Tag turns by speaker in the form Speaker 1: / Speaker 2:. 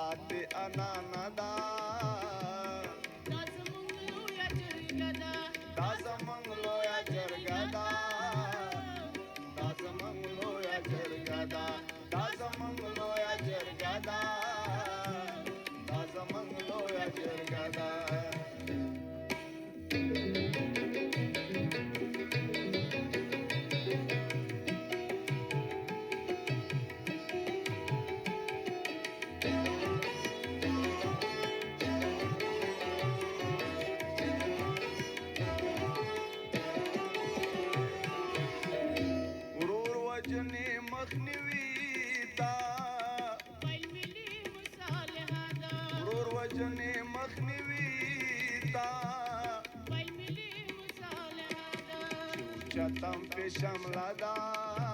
Speaker 1: پاتې انانه ده
Speaker 2: دا زموږ لویه جرګه ده
Speaker 1: دا زموږ لویه جرګه ده دا زموږ لویه جرګه ده دا زموږ لویه جرګه ده دا زموږ لویه جرګه ده وجنې مخنیوي تا
Speaker 2: پیل ملي مصالحه ده
Speaker 1: ورور وجنې مخنیوي تا
Speaker 2: پیل ملي مصالحه ده
Speaker 1: چتم په شمله ده